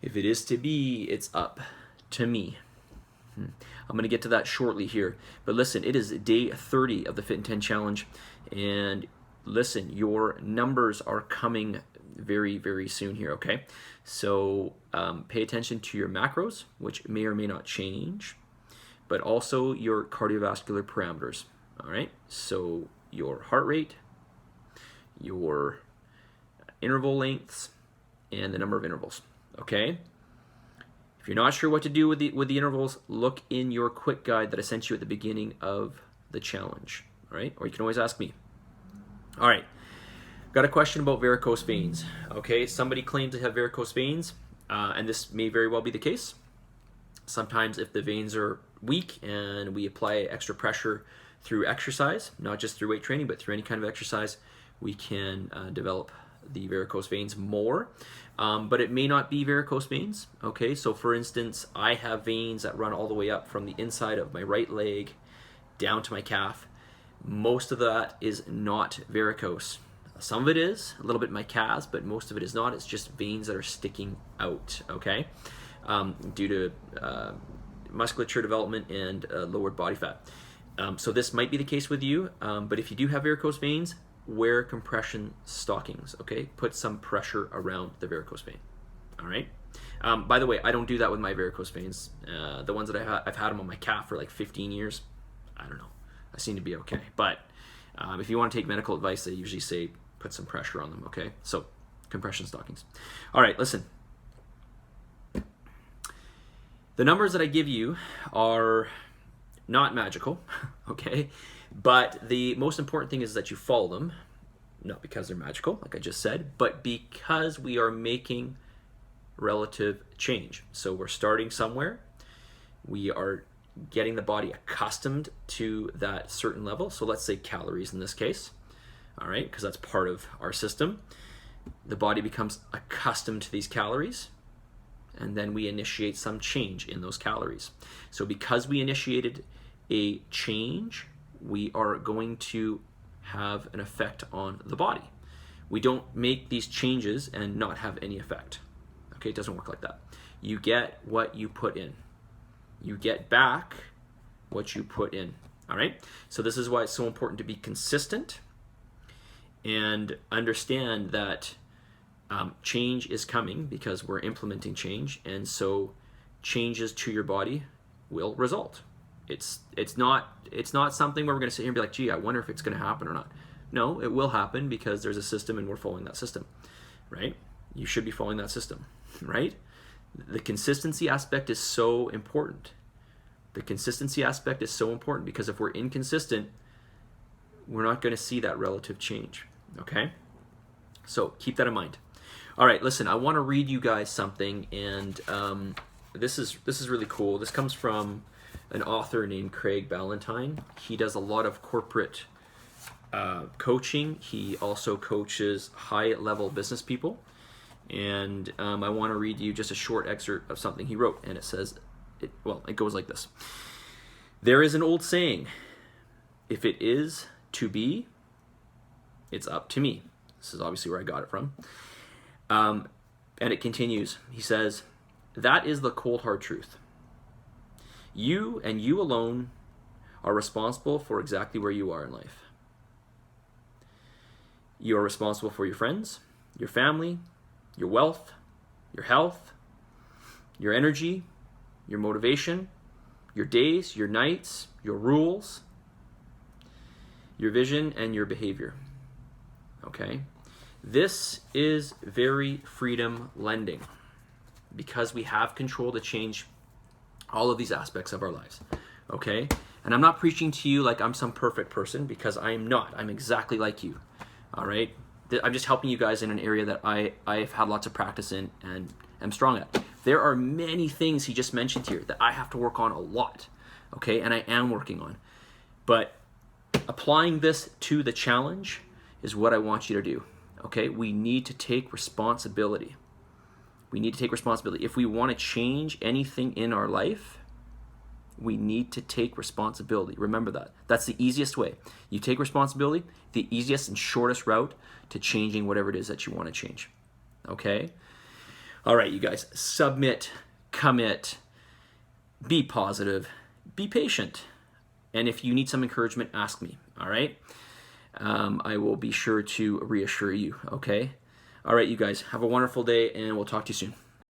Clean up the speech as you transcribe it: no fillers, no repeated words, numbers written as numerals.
If it is to be, it's up to me. I'm going to get to that shortly here. But listen, it is day 30 of the Fit in 10 Challenge. And listen, your numbers are coming very, very soon here, okay? So pay attention to your macros, which may or may not change, but also your cardiovascular parameters, all right? So your heart rate, your interval lengths, and the number of intervals, okay? If you're not sure what to do with the intervals, look in your quick guide that I sent you at the beginning of the challenge, all right? Or you can always ask me. All right, got a question about varicose veins. Okay, somebody claimed to have varicose veins, and this may very well be the case. Sometimes if the veins are weak and we apply extra pressure through exercise, not just through weight training, but through any kind of exercise, we can develop the varicose veins more. But it may not be varicose veins, okay? So for instance, I have veins that run all the way up from the inside of my right leg down to my calf. Most of that is not varicose. Some of it is, a little bit in my calves, but most of it is not. It's just veins that are sticking out, okay? Due to musculature development and lowered body fat. So this might be the case with you, but if you do have varicose veins, wear compression stockings, okay? Put some pressure around the varicose vein, all right? By the way, I don't do that with my varicose veins. The ones that I've had them on my calf for like 15 years. I don't know. I seem to be okay. But if you want to take medical advice, they usually say put some pressure on them, okay? So compression stockings. All right, listen. The numbers that I give you are not magical, okay? But the most important thing is that you follow them, not because they're magical, like I just said, but because we are making relative change. So we're starting somewhere. We are getting the body accustomed to that certain level. So let's say calories in this case, all right, because that's part of our system. The body becomes accustomed to these calories, and then we initiate some change in those calories. So because we initiated a change, we are going to have an effect on the body. We don't make these changes and not have any effect. Okay, it doesn't work like that. You get what you put in. You get back what you put in. All right? So this is why it's so important to be consistent and understand that change is coming because we're implementing change, and so changes to your body will result. It's not something where we're going to sit here and be like, gee, I wonder if it's going to happen or not. No, it will happen because there's a system and we're following that system, right? You should be following that system, right? The consistency aspect is so important. The consistency aspect is so important because if we're inconsistent, we're not going to see that relative change, okay? So keep that in mind. All right, listen, I want to read you guys something, and this is really cool. This comes from an author named Craig Ballantyne. He does a lot of corporate coaching. He also coaches high-level business people. And I want to read you just a short excerpt of something he wrote. And it says, it goes like this. There is an old saying, if it is to be, it's up to me. This is obviously where I got it from. And it continues. He says, that is the cold hard truth. You and you alone are responsible for exactly where you are in life. You are responsible for your friends, your family, your wealth, your health, your energy, your motivation, your days, your nights, your rules, your vision, and your behavior. Okay? This is very freedom lending because we have control to change all of these aspects of our lives. Okay? And I'm not preaching to you like I'm some perfect person because I am not. I'm exactly like you. All right? I'm just helping you guys in an area that I've had lots of practice in and am strong at. There are many things he just mentioned here that I have to work on a lot, okay, and I am working on. But applying this to the challenge is what I want you to do, okay? We need to take responsibility. We need to take responsibility. If we want to change anything in our life, we need to take responsibility. Remember that. That's the easiest way. You take responsibility, the easiest and shortest route to changing whatever it is that you want to change. Okay? All right, you guys, submit, commit, be positive, be patient. And if you need some encouragement, ask me, all right? I will be sure to reassure you, okay? All right, you guys, have a wonderful day, and we'll talk to you soon.